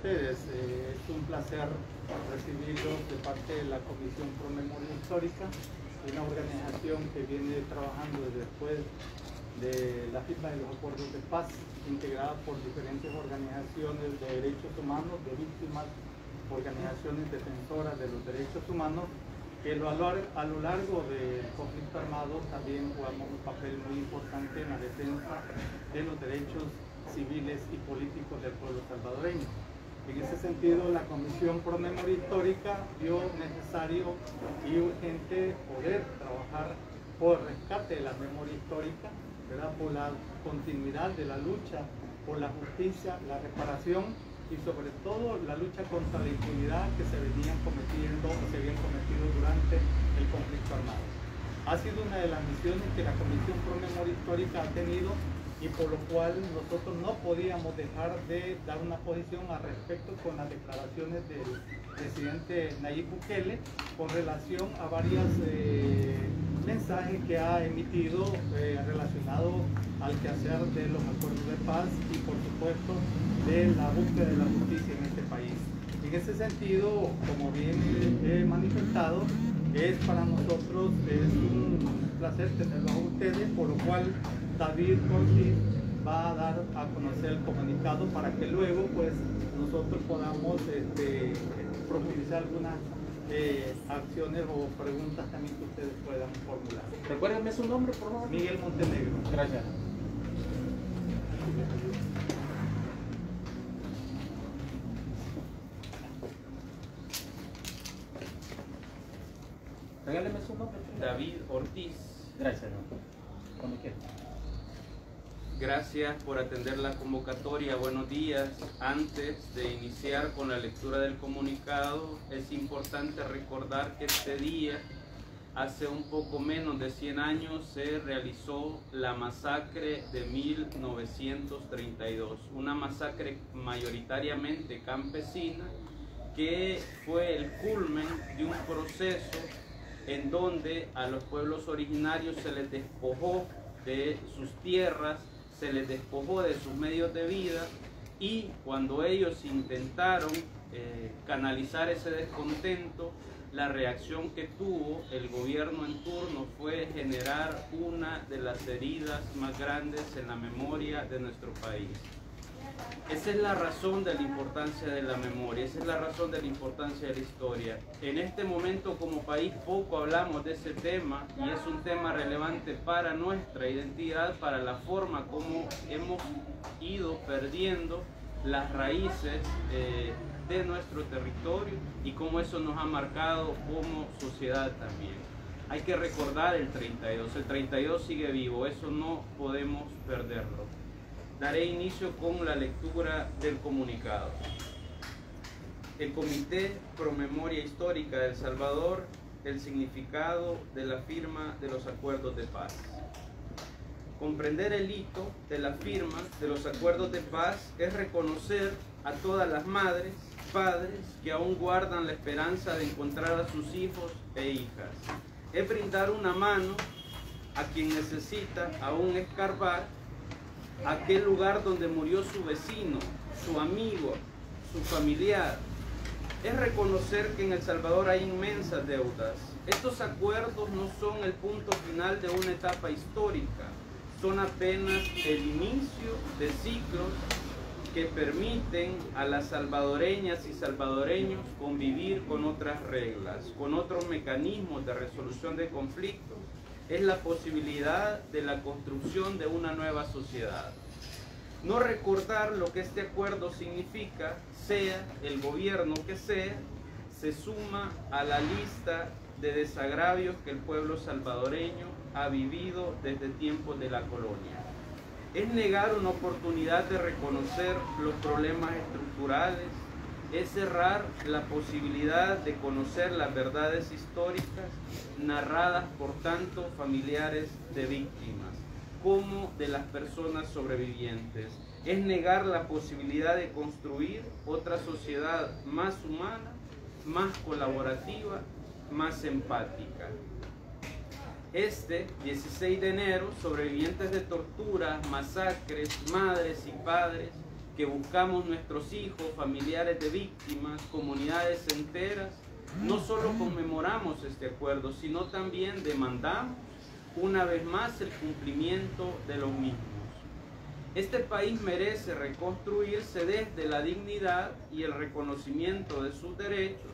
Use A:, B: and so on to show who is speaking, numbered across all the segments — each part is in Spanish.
A: Es un placer recibirlos de parte de la Comisión Pro Memoria Histórica, una organización que viene trabajando después de la firma de los acuerdos de paz, integrada por diferentes organizaciones de derechos humanos, de víctimas, organizaciones defensoras de los derechos humanos, que a lo largo del conflicto armado también jugamos un papel muy importante en la defensa de los derechos civiles y políticos del pueblo salvadoreño. En ese sentido, la Comisión Pro Memoria Histórica vio necesario y urgente poder trabajar por el rescate de la memoria histórica, ¿verdad? Por la continuidad de la lucha por la justicia, la reparación y sobre todo la lucha contra la impunidad que se venían cometiendo o se habían cometido durante el conflicto armado. Ha sido una de las misiones que la Comisión Pro Memoria Histórica ha tenido y por lo cual nosotros no podíamos dejar de dar una posición al respecto con las declaraciones del presidente Nayib Bukele con relación a varios mensajes que ha emitido relacionados al quehacer de los acuerdos de paz y por supuesto de la búsqueda de la justicia en este país. En ese sentido, como bien he manifestado, para nosotros es un placer tenerlos a ustedes, por lo cual David Ortiz va a dar a conocer el comunicado para que luego pues nosotros podamos profundizar algunas acciones o preguntas también que ustedes puedan formular.
B: Recuérdenme su nombre, por favor.
A: Miguel Montenegro.
B: Gracias. Regáleme su nombre.
C: David Ortiz.
B: Gracias, ¿no? Cuando quiera.
C: Gracias por atender la convocatoria. Buenos días. Antes de iniciar con la lectura del comunicado, es importante recordar que este día, hace un poco menos de 100 años, se realizó la masacre de 1932. Una masacre mayoritariamente campesina que fue el culmen de un proceso en donde a los pueblos originarios se les despojó de sus tierras, se les despojó de sus medios de vida y cuando ellos intentaron canalizar ese descontento, la reacción que tuvo el gobierno en turno fue generar una de las heridas más grandes en la memoria de nuestro país. Esa es la razón de la importancia de la memoria, esa es la razón de la importancia de la historia. En este momento como país poco hablamos de ese tema y es un tema relevante para nuestra identidad, para la forma como hemos ido perdiendo las raíces de nuestro territorio y cómo eso nos ha marcado como sociedad también. Hay que recordar el 32 sigue vivo, eso no podemos perderlo. Daré inicio con la lectura del comunicado. El Comité Pro Memoria Histórica de El Salvador, el significado de la firma de los acuerdos de paz. Comprender el hito de la firma de los acuerdos de paz es reconocer a todas las madres, padres que aún guardan la esperanza de encontrar a sus hijos e hijas. Es brindar una mano a quien necesita aún escarbar aquel lugar donde murió su vecino, su amigo, su familiar. Es reconocer que en El Salvador hay inmensas deudas. Estos acuerdos no son el punto final de una etapa histórica, son apenas el inicio de ciclos que permiten a las salvadoreñas y salvadoreños convivir con otras reglas, con otros mecanismos de resolución de conflictos. Es la posibilidad de la construcción de una nueva sociedad. No recordar lo que este acuerdo significa, sea el gobierno que sea, se suma a la lista de desagravios que el pueblo salvadoreño ha vivido desde tiempos de la colonia. Es negar una oportunidad de reconocer los problemas estructurales, es cerrar la posibilidad de conocer las verdades históricas narradas por tanto familiares de víctimas como de las personas sobrevivientes. Es negar la posibilidad de construir otra sociedad más humana, más colaborativa, más empática. Este 16 de enero, sobrevivientes de torturas, masacres, madres y padres que buscamos nuestros hijos, familiares de víctimas, comunidades enteras, no solo conmemoramos este acuerdo, sino también demandamos una vez más el cumplimiento de los mismos. Este país merece reconstruirse desde la dignidad y el reconocimiento de sus derechos,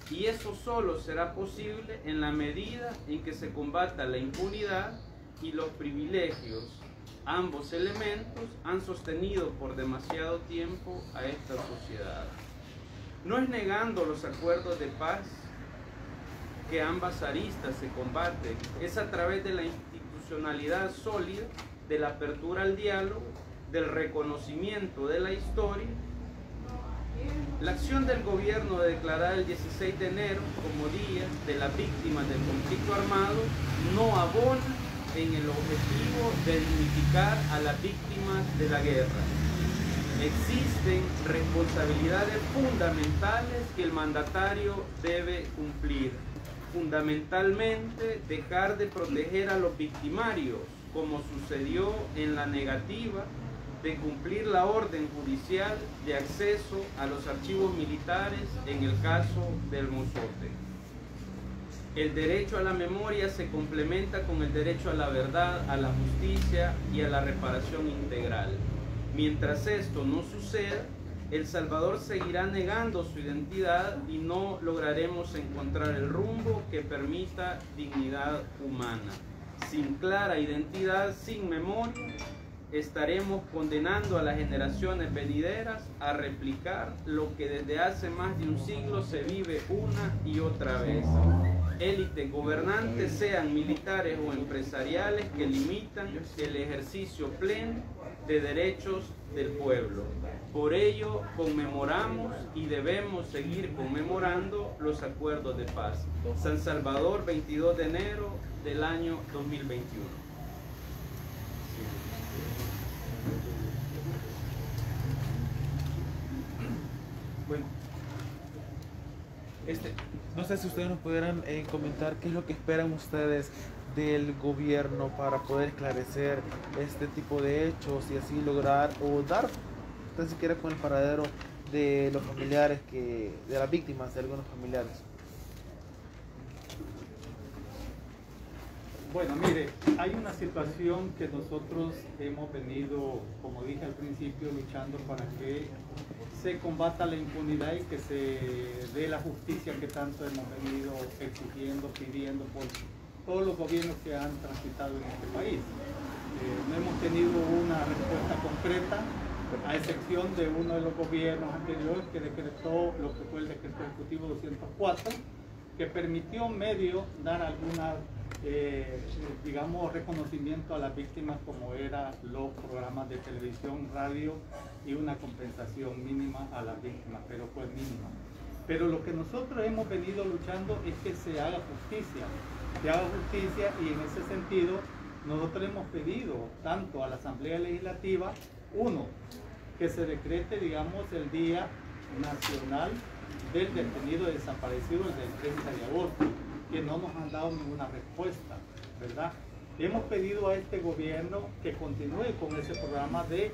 C: y eso solo será posible en la medida en que se combata la impunidad y los privilegios. Ambos elementos han sostenido por demasiado tiempo a esta sociedad. No es negando los acuerdos de paz que ambas aristas se combaten, es a través de la institucionalidad sólida, de la apertura al diálogo, del reconocimiento de la historia. La acción del gobierno de declarar el 16 de enero como Día de las Víctimas del Conflicto Armado no abona en el objetivo de dignificar a las víctimas de la guerra. Existen responsabilidades fundamentales que el mandatario debe cumplir. Fundamentalmente, dejar de proteger a los victimarios, como sucedió en la negativa de cumplir la orden judicial de acceso a los archivos militares en el caso del Mozote. El derecho a la memoria se complementa con el derecho a la verdad, a la justicia y a la reparación integral. Mientras esto no suceda, El Salvador seguirá negando su identidad y no lograremos encontrar el rumbo que permita dignidad humana. Sin clara identidad, sin memoria, estaremos condenando a las generaciones venideras a replicar lo que desde hace más de un siglo se vive una y otra vez. Élites gobernantes, sean militares o empresariales, que limitan el ejercicio pleno de derechos del pueblo. Por ello, conmemoramos y debemos seguir conmemorando los acuerdos de paz. San Salvador, 22 de enero del año 2021.
D: Bueno, no sé si ustedes nos pudieran comentar qué es lo que esperan ustedes del gobierno para poder esclarecer este tipo de hechos y así lograr o dar tan siquiera con el paradero de los familiares de las víctimas, de algunos familiares.
A: Bueno, mire, hay una situación que nosotros hemos venido, como dije al principio, luchando para que se combata la impunidad y que se dé la justicia que tanto hemos venido exigiendo, pidiendo por todos los gobiernos que han transitado en este país. No hemos tenido una respuesta concreta, a excepción de uno de los gobiernos anteriores que decretó lo que fue el decreto ejecutivo 204, que permitió medio dar alguna digamos, reconocimiento a las víctimas, como eran los programas de televisión, radio y una compensación mínima a las víctimas, pero fue mínima. Pero lo que nosotros hemos venido luchando es que se haga justicia y en ese sentido nosotros hemos pedido tanto a la Asamblea Legislativa, uno, que se decrete, digamos, el Día Nacional del Detenido Desaparecido el del 30 de agosto, que no nos han dado ninguna respuesta, ¿verdad? Hemos pedido a este gobierno que continúe con ese programa de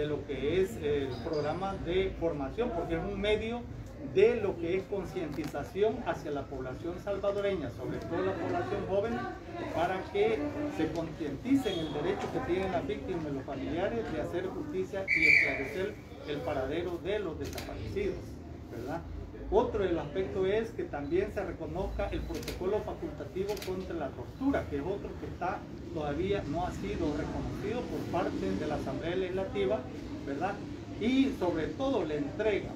A: lo que es el programa de formación, porque es un medio de lo que es concientización hacia la población salvadoreña, sobre todo la población joven, para que se concienticen el derecho que tienen las víctimas y los familiares de hacer justicia y esclarecer el paradero de los desaparecidos, ¿verdad? Otro del aspecto es que también se reconozca el protocolo facultativo contra la tortura, que es otro que todavía no ha sido reconocido por parte de la Asamblea Legislativa, ¿verdad? Y sobre todo la entrega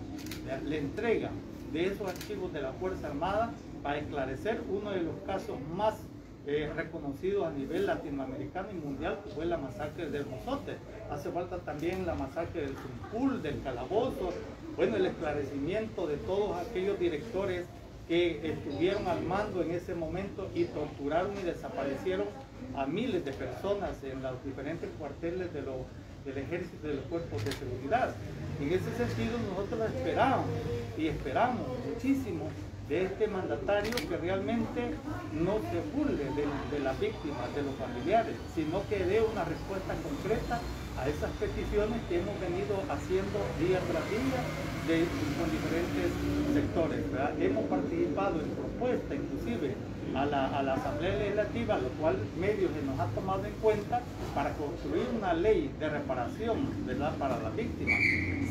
A: de esos archivos de la Fuerza Armada para esclarecer uno de los casos más reconocidos a nivel latinoamericano y mundial, que fue la masacre del Mozote. Hace falta también la masacre del Tumpul, del Calabozo, bueno, el esclarecimiento de todos aquellos directores que estuvieron al mando en ese momento y torturaron y desaparecieron a miles de personas en los diferentes cuarteles del ejército y de los cuerpos de seguridad. En ese sentido nosotros esperamos muchísimo de este mandatario, que realmente no se burle de las víctimas, de los familiares, sino que dé una respuesta concreta a esas peticiones que hemos venido haciendo día tras día con diferentes sectores, ¿verdad? Hemos participado en propuestas, inclusive a la Asamblea Legislativa, lo cual medios se nos ha tomado en cuenta para construir una ley de reparación, ¿verdad?, para las víctimas.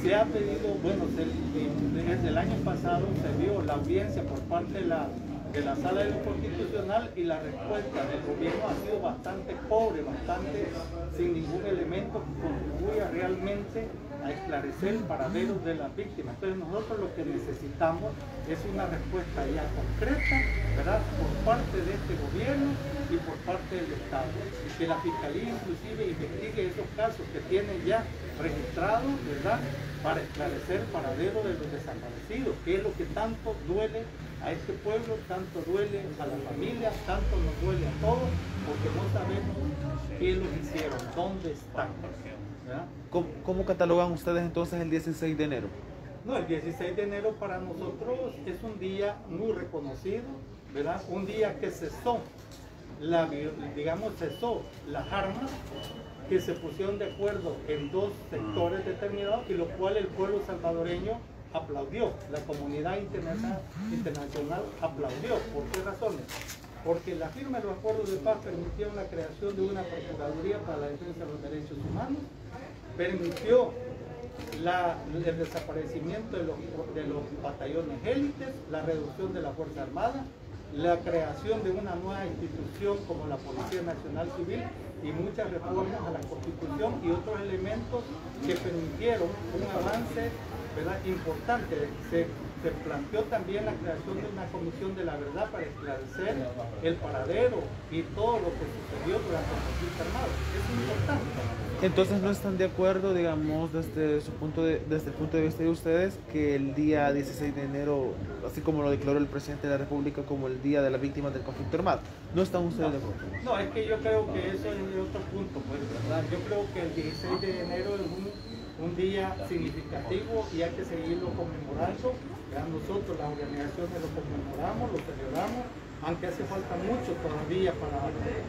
A: Se ha pedido, bueno, desde el año pasado se dio la audiencia por parte de la Sala de lo Constitucional y la respuesta del gobierno ha sido bastante pobre, bastante sin ningún elemento que contribuya realmente a esclarecer el paradero de las víctimas. Entonces nosotros lo que necesitamos es una respuesta ya concreta, ¿verdad?, por parte de este gobierno y por parte del Estado. Y que la Fiscalía inclusive investigue esos casos que tienen ya registrados, ¿verdad?, para esclarecer el paradero de los desaparecidos, que es lo que tanto duele a este pueblo, tanto duele a la familia, tanto nos duele a todos, porque no sabemos qué es lo que hicieron, dónde están. ¿Verdad?
D: ¿Cómo catalogan ustedes entonces el 16 de enero?
A: No, el 16 de enero para nosotros es un día muy reconocido, ¿verdad? Un día que cesó cesó las armas, que se pusieron de acuerdo en dos sectores determinados y lo cual el pueblo salvadoreño aplaudió, la comunidad internacional aplaudió. ¿Por qué razones? Porque la firma de los acuerdos de paz permitió la creación de una Procuraduría para la Defensa de los Derechos Humanos, permitió el desaparecimiento de los batallones élites, la reducción de la Fuerza Armada, la creación de una nueva institución como la Policía Nacional Civil y muchas reformas a la Constitución y otros elementos que permitieron un avance, ¿verdad?, importante. Se planteó también la creación de una comisión de la verdad para esclarecer el paradero y todo lo que sucedió durante el conflicto armado. Es importante.
D: Entonces no están de acuerdo, digamos, desde el punto de vista de ustedes, que el día 16 de enero, así como lo declaró el presidente de la República como el día de las víctimas del conflicto armado, ¿no están ustedes de acuerdo?
A: No, es que yo creo que eso es otro punto, pues, ¿verdad? Yo creo que el 16 de enero es un día significativo y hay que seguirlo conmemorando. Ya nosotros, las organizaciones, lo conmemoramos, lo celebramos, aunque hace falta mucho todavía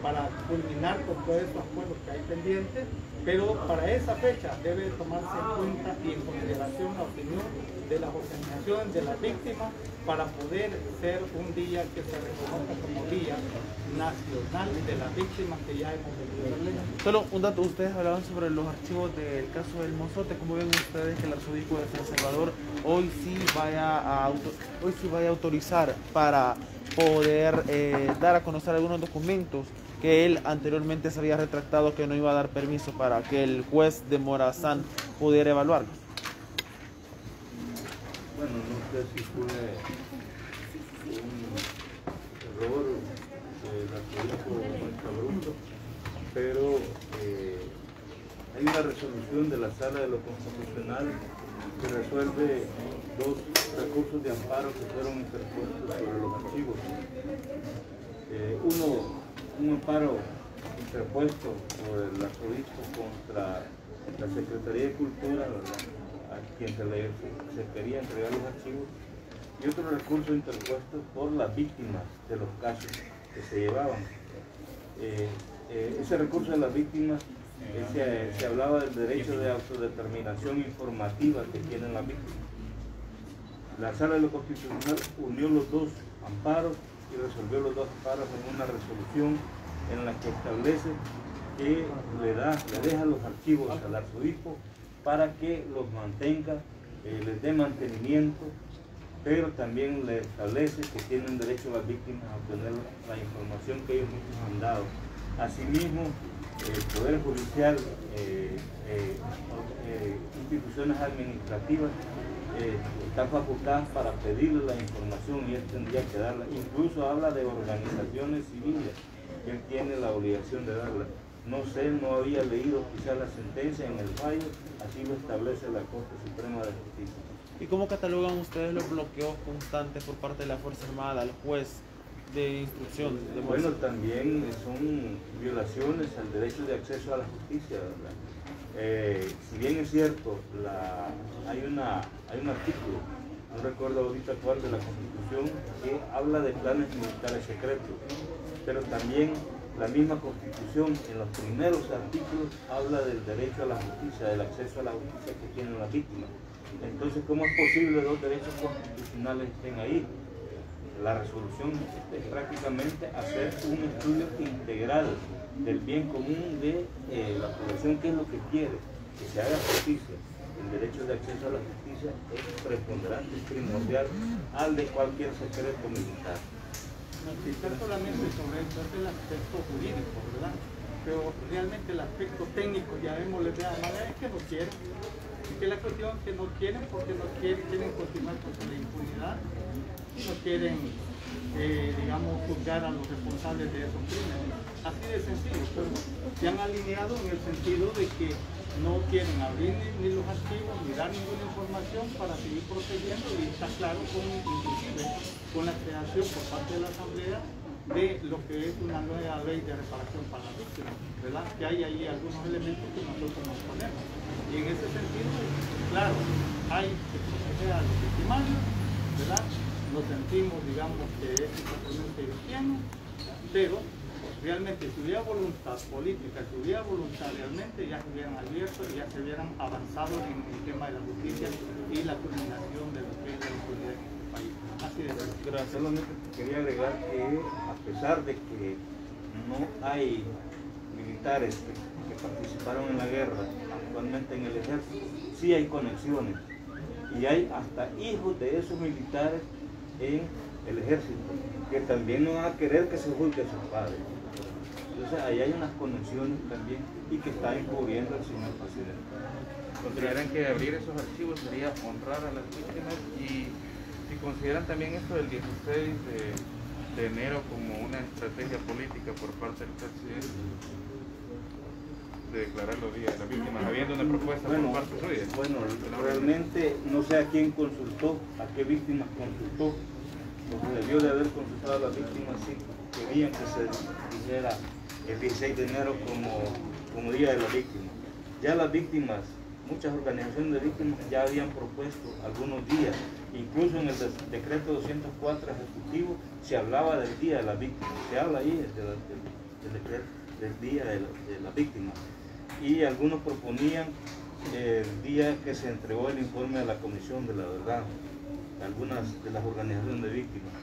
A: para culminar con todos esos acuerdos que hay pendientes, pero para esa fecha debe tomarse en cuenta y en consideración la opinión de las organizaciones, de las víctimas, para poder ser un día que se reconozca como Día Nacional de las Víctimas que ya hemos vivido.
D: Solo un dato, ustedes hablaban sobre los archivos del caso del Mozote. ¿Cómo ven ustedes que el arzobispo de San Salvador hoy sí vaya a autorizar para poder dar a conocer algunos documentos que él anteriormente se había retractado, que no iba a dar permiso para que el juez de Morazán pudiera evaluarlos?
E: Bueno, no sé si fue un error del arzobispo Bruto, pero hay una resolución de la Sala de lo Constitucional que resuelve dos recursos de amparo que fueron interpuestos sobre los archivos. Un amparo interpuesto por el arzobispo contra la Secretaría de Cultura, ¿verdad?, a quien se quería entregar los archivos, y otro recurso interpuesto por las víctimas de los casos que se llevaban. Ese recurso de las víctimas se hablaba del derecho de autodeterminación informativa que tienen las víctimas. La Sala de lo Constitucional unió los dos amparos y resolvió los dos amparos en una resolución en la que establece que le deja los archivos al arzobispo para que los mantenga, les dé mantenimiento, pero también le establece que tienen derecho las víctimas a obtener la información que ellos mismos han dado. Asimismo, el Poder Judicial, instituciones administrativas están facultadas para pedirle la información y él tendría que darla. Incluso habla de organizaciones civiles, que él tiene la obligación de darla. No sé, no había leído quizá la sentencia en el fallo, así lo establece la Corte Suprema de Justicia.
D: ¿Y cómo catalogan ustedes los bloqueos constantes por parte de la Fuerza Armada al juez de instrucción?
E: Bueno, también son violaciones al derecho de acceso a la justicia, ¿verdad? Si bien es cierto, hay un artículo, no recuerdo ahorita cuál, de la Constitución, que habla de planes militares secretos, pero también La misma Constitución, en los primeros artículos, habla del derecho a la justicia, del acceso a la justicia que tienen las víctimas. Entonces, ¿cómo es posible que dos derechos constitucionales estén ahí? La resolución es prácticamente hacer un estudio integral del bien común de la población, que es lo que quiere, que se haga justicia. El derecho de acceso a la justicia es preponderante, es primordial al de cualquier secreto militar.
A: Quizás solamente sobre eso es el aspecto jurídico, ¿verdad? Pero realmente el aspecto técnico, ya vemos, les da manera, es que no quieren. Es que la cuestión es que no quieren porque no quieren continuar con la impunidad, no quieren, digamos, juzgar a los responsables de esos crímenes. Así de sencillo, pero se han alineado en el sentido de que no quieren abrir ni los archivos ni dar ninguna información para seguir protegiendo, y está claro inclusive con la creación por parte de la Asamblea de lo que es una nueva ley de reparación para las víctimas, ¿verdad? Que hay ahí algunos elementos que nosotros nos ponemos. Y en ese sentido, claro, hay que proteger a los victimarios, ¿verdad? Nos sentimos, digamos, que es totalmente cristiano, pero realmente si hubiera voluntad política, si hubiera voluntad realmente, ya se hubieran abierto y ya se hubieran avanzado en el tema de la justicia y la culminación de lo que es la impunidad en este país. Así de verdad.
E: Gracias. Solamente quería agregar que a pesar de que no hay militares que participaron en la guerra actualmente en el ejército, sí hay conexiones y hay hasta hijos de esos militares en el ejército que también no van a querer que se juzgue a sus padres. Entonces ahí hay unas conexiones también y que está encubriendo el señor presidente.
F: ¿Consideran que abrir esos archivos sería honrar a las víctimas? Y si consideran también esto del 16 de enero como una estrategia política por parte del presidente de declarar los días de las víctimas, habiendo una propuesta por parte suya?
E: Bueno, realmente no sé a quién consultó, a qué víctimas consultó, porque debió de haber consultado a las víctimas si querían que se dijera el 16 de enero como Día de la Víctima. Ya las víctimas, muchas organizaciones de víctimas ya habían propuesto algunos días, incluso en el decreto 204 ejecutivo se hablaba del Día de la Víctima, se habla ahí del decreto del Día de la Víctima, y algunos proponían el día que se entregó el informe de la Comisión de la Verdad, algunas de las organizaciones de víctimas.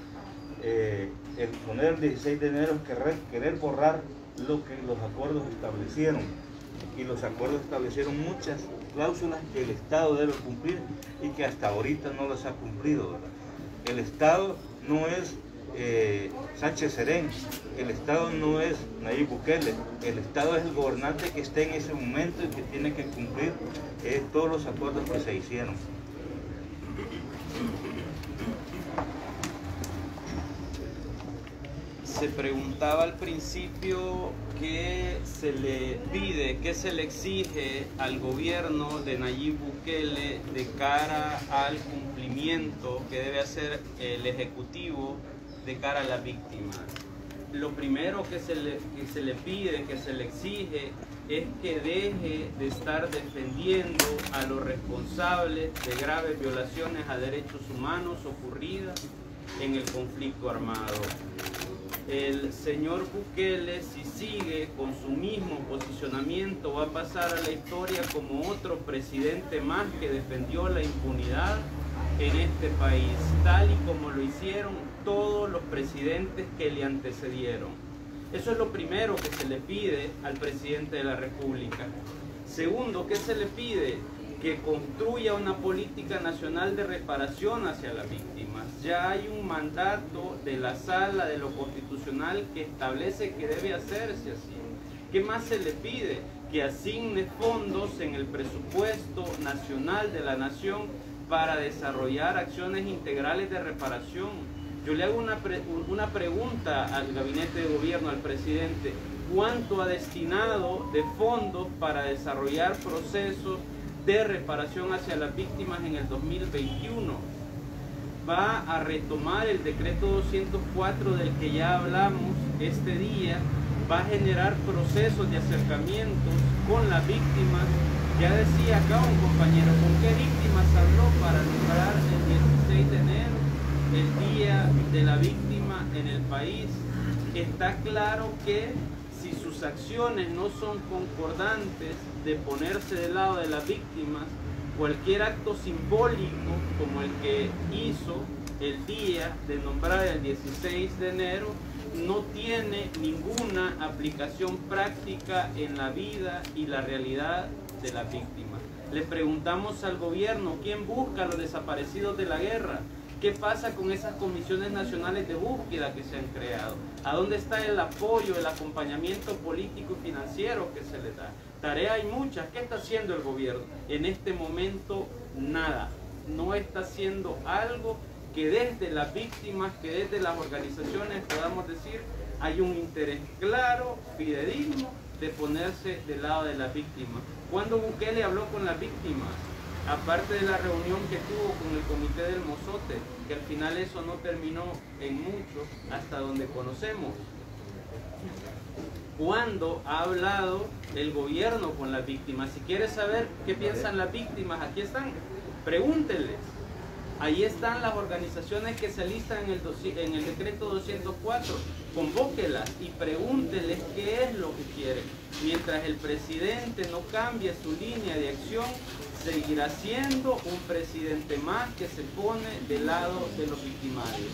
E: El poner el 16 de enero es querer borrar lo que los acuerdos establecieron, y los acuerdos establecieron muchas cláusulas que el Estado debe cumplir y que hasta ahorita no las ha cumplido, ¿verdad? El Estado no es Sánchez Serén, el Estado no es Nayib Bukele, el Estado es el gobernante que está en ese momento y que tiene que cumplir todos los acuerdos que se hicieron.
C: Se preguntaba al principio qué se le pide, qué se le exige al gobierno de Nayib Bukele de cara al cumplimiento que debe hacer el Ejecutivo de cara a las víctimas. Lo primero que se le pide, que se le exige, es que deje de estar defendiendo a los responsables de graves violaciones a derechos humanos ocurridas en el conflicto armado. El señor Bukele, si sigue con su mismo posicionamiento, va a pasar a la historia como otro presidente más que defendió la impunidad en este país, tal y como lo hicieron todos los presidentes que le antecedieron. Eso es lo primero que se le pide al presidente de la República. Segundo, ¿qué se le pide? Que construya una política nacional de reparación hacia las víctimas. Ya hay un mandato de la Sala de lo Constitucional que establece que debe hacerse así. ¿Qué más se le pide? Que asigne fondos en el presupuesto nacional de la nación para desarrollar acciones integrales de reparación. Yo le hago una pregunta al gabinete de gobierno, al presidente: ¿cuánto ha destinado de fondos para desarrollar procesos de reparación hacia las víctimas en el 2021? Va a retomar el decreto 204 del que ya hablamos este día, va a generar procesos de acercamientos con las víctimas. Ya decía acá un compañero, ¿con qué víctimas habló para lograr el 16 de enero, el Día de la Víctima en el país? Está claro que acciones no son concordantes de ponerse del lado de las víctimas, cualquier acto simbólico como el que hizo el día de nombrar el 16 de enero no tiene ninguna aplicación práctica en la vida y la realidad de las víctimas. Le preguntamos al gobierno, ¿quién busca a los desaparecidos de la guerra? ¿Qué pasa con esas comisiones nacionales de búsqueda que se han creado? ¿A dónde está el apoyo, el acompañamiento político y financiero que se les da? Tarea hay muchas. ¿Qué está haciendo el gobierno? En este momento, nada. No está haciendo algo que desde las víctimas, que desde las organizaciones podamos decir, hay un interés claro, fidedigno, de ponerse del lado de las víctimas. ¿Cuándo Bukele habló con las víctimas? Aparte de la reunión que tuvo con el comité del Mozote, que al final eso no terminó en mucho, hasta donde conocemos. ¿Cuándo ha hablado el gobierno con las víctimas? Si quiere saber qué piensan las víctimas, aquí están, pregúntenles. Ahí están las organizaciones que se alistan en el decreto 204, convóquelas y pregúntenles qué es lo que quieren. Mientras el presidente no cambie su línea de acción, seguirá siendo un presidente más que se pone del lado de los victimarios.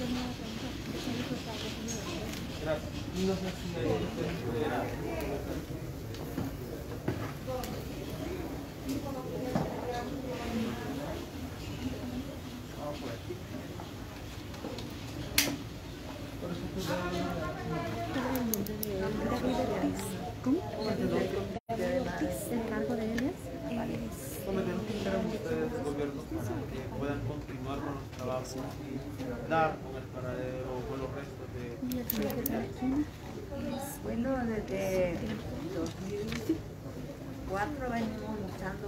D: Gracias. No sé si pudiera. Ustedes, gobierno, que puedan continuar con los trabajos y dar con el paradero o con los restos de...
G: Bueno, desde 2004 venimos luchando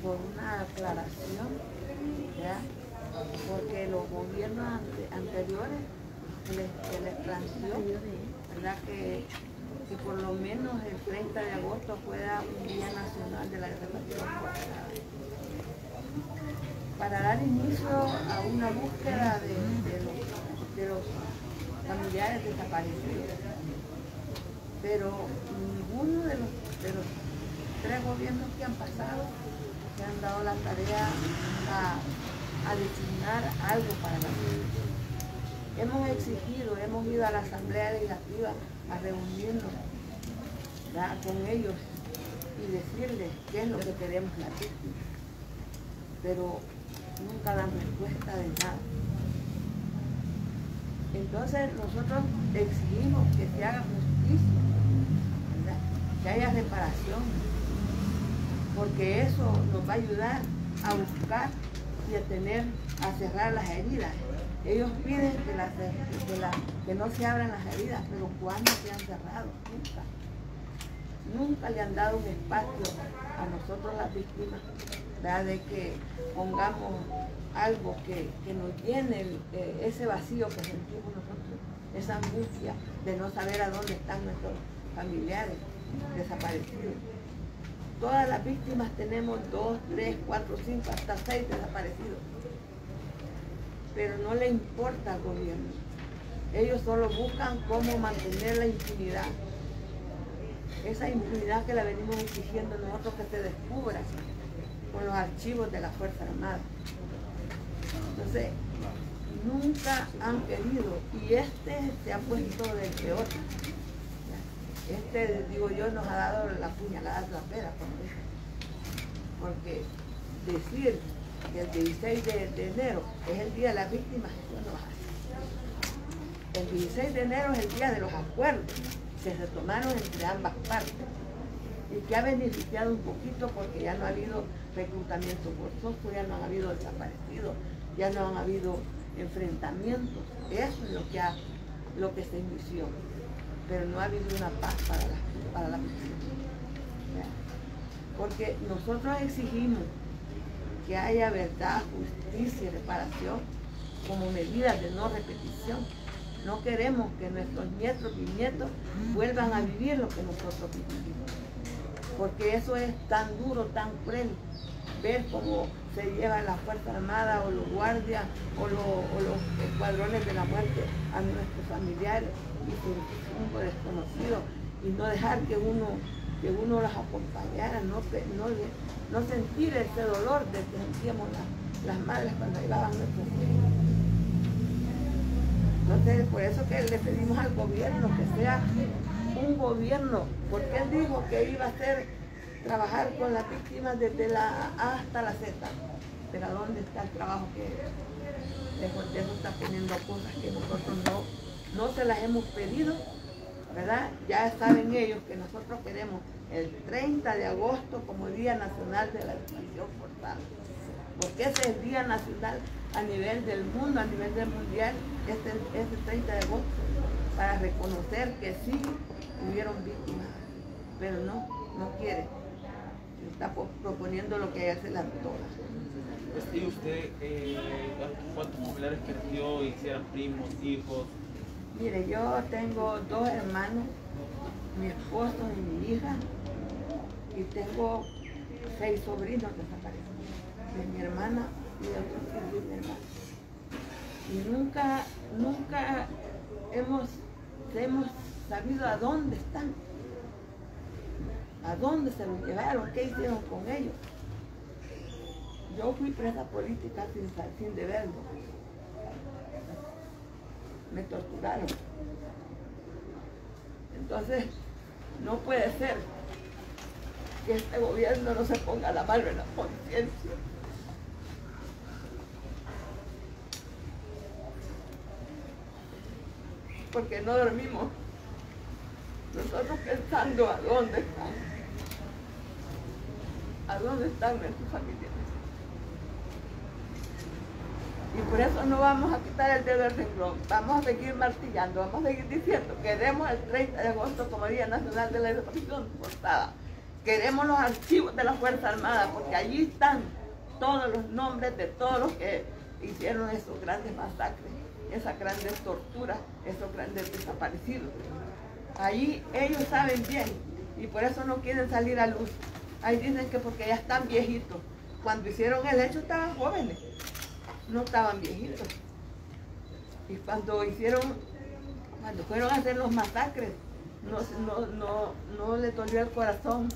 G: por una aclaración, ¿ya? Porque los gobiernos anteriores se les planteó, ¿verdad? Que por lo menos el 30 de agosto fuera un día nacional de la desaparición forzada, para dar inicio a una búsqueda de los familiares desaparecidos. Pero ninguno de los 3 gobiernos que han pasado se han dado la tarea a designar algo para la vida. Hemos exigido, hemos ido a la Asamblea Legislativa a reunirnos, ¿verdad?, con ellos y decirles qué es lo que queremos las víctimas, pero nunca dan respuesta de nada. Entonces nosotros exigimos que se haga justicia, ¿verdad?, que haya reparación, porque eso nos va a ayudar a buscar y a cerrar las heridas. Ellos piden que no se abran las heridas, pero ¿cuándo se han cerrado? Nunca. Nunca le han dado un espacio a nosotros las víctimas, ¿verdad?, de que pongamos algo que nos llene ese vacío que sentimos nosotros, esa angustia de no saber a dónde están nuestros familiares desaparecidos. Todas las víctimas tenemos 2, 3, 4, 5, hasta 6 desaparecidos. Pero no le importa al gobierno. Ellos solo buscan cómo mantener la impunidad. Esa impunidad que la venimos exigiendo nosotros, que se descubra con los archivos de la Fuerza Armada. Entonces, nunca han querido, y se ha puesto del peor. Digo yo, nos ha dado la puñalada trapera, porque decir que el 16 de enero es el día de las víctimas, eso no hace. El 16 de enero es el día de los acuerdos que se tomaron entre ambas partes y que ha beneficiado un poquito porque ya no ha habido reclutamiento forzoso, ya no ha habido desaparecidos, ya no han habido enfrentamientos. Eso es lo que se inició, pero no ha habido una paz para la víctima. Porque nosotros exigimos que haya verdad, justicia y reparación como medidas de no repetición. No queremos que nuestros nietos y bisnietos vuelvan a vivir lo que nosotros vivimos, porque eso es tan duro, tan cruel, ver cómo se llevan la Fuerza Armada o los guardias o los escuadrones de la muerte a nuestros familiares y por un desconocido, y no dejar que uno las acompañara, no sentir ese dolor de que sentíamos las madres cuando llevaban nuestros hijos. Entonces, por eso que le pedimos al gobierno que sea un gobierno, porque él dijo que iba a trabajar con las víctimas desde la A hasta la Z. Pero ¿dónde está el trabajo que lejos de eso está poniendo cosas que nosotros no se las hemos pedido, ¿verdad? Ya saben ellos que nosotros queremos el 30 de agosto como Día Nacional de la Educación Forzada. Porque ese es el Día Nacional a nivel del mundo, a nivel del mundial, este 30 de agosto, para reconocer que sí hubieron víctimas, pero no quiere. Está proponiendo lo que hace la doctora.
D: ¿Y usted cuántos familiares perdió, hicieron primos, hijos?
G: Mire, yo tengo 2 hermanos, mi esposo y mi hija, y tengo 6 sobrinos desaparecidos, de mi hermana y de otros hijos de mi hermana. Y nunca hemos sabido a dónde están, a dónde se los llevaron, qué hicieron con ellos. Yo fui presa política sin deberlo. Me torturaron. Entonces, no puede ser que este gobierno no se ponga la mano en la conciencia. Porque no dormimos. Nosotros pensando a dónde están nuestros familiares. Y por eso no vamos a quitar el dedo del renglón, vamos a seguir martillando, vamos a seguir diciendo, queremos el 30 de agosto como Día Nacional de la Educación Forzada. Queremos los archivos de la Fuerza Armada, porque allí están todos los nombres de todos los que hicieron esos grandes masacres, esas grandes torturas, esos grandes desaparecidos. Allí ellos saben bien y por eso no quieren salir a luz. Ahí dicen que porque ya están viejitos. Cuando hicieron el hecho estaban jóvenes, no estaban viejitos. Y cuando fueron a hacer los masacres, no les dolió el corazón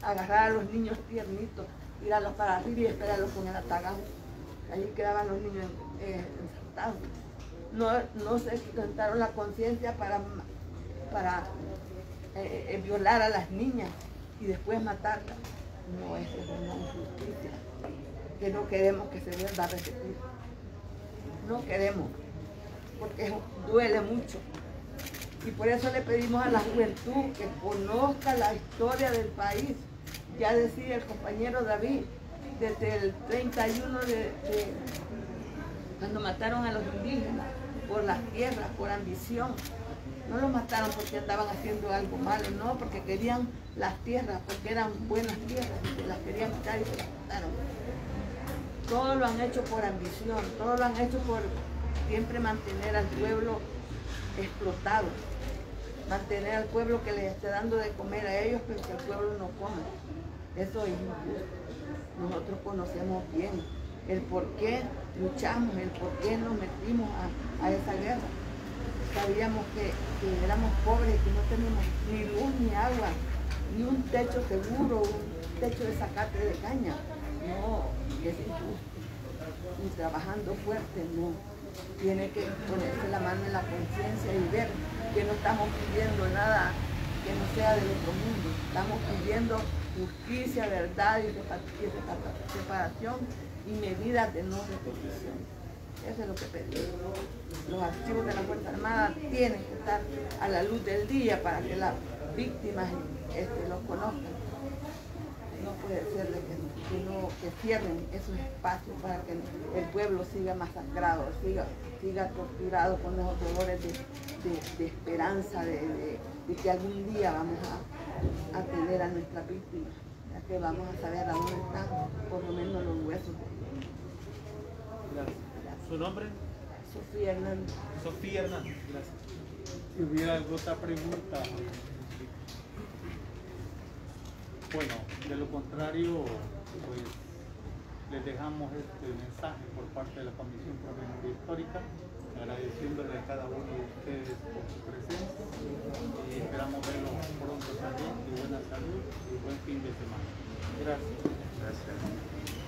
G: agarrar a los niños tiernitos, tirarlos para arriba y esperarlos con el atagán. Allí quedaban los niños ensartados. No se sentaron la conciencia para violar a las niñas y después matarlas. No, eso es una injusticia que no queremos que se vuelva a repetir. No queremos, porque duele mucho. Y por eso le pedimos a la juventud que conozca la historia del país. Ya decía el compañero David, desde el 31 cuando mataron a los indígenas por las tierras, por ambición. No los mataron porque andaban haciendo algo malo, no, porque querían las tierras, porque eran buenas tierras y se las querían quitar y se las quitaron. Todo lo han hecho por ambición, todo lo han hecho por siempre mantener al pueblo explotado, mantener al pueblo que les esté dando de comer a ellos, pero que el pueblo no coma. Eso es injusto. Nosotros conocemos bien el por qué luchamos, el por qué nos metimos a esa guerra. Sabíamos que éramos pobres, que no teníamos ni luz, ni agua, ni un techo seguro, un techo de zacate de caña. No, es injusto. Y trabajando fuerte, no. Tiene que ponerse la mano en la conciencia y ver que no estamos pidiendo nada que no sea del otro mundo. Estamos pidiendo justicia, verdad y separación y medidas de no repetición. Eso es lo que pedimos. Los archivos de la Fuerza Armada tienen que estar a la luz del día para que las víctimas los conozcan. No puede ser que cierren esos espacios para que el pueblo siga masacrado, siga torturado con los dolores de esperanza de que algún día vamos a tener a nuestra víctima, ya que vamos a saber a dónde están por lo menos los huesos.
D: Gracias. ¿Su nombre?
G: Sofía Hernández.
D: Sofía Hernández, gracias.
A: Si hubiera alguna otra pregunta. Bueno, de lo contrario, pues les dejamos este mensaje por parte de la Comisión Pro Memoria Histórica, agradeciéndole a cada uno de ustedes por su presencia y esperamos verlos pronto también y buena salud y buen fin de semana. Gracias.
E: Gracias.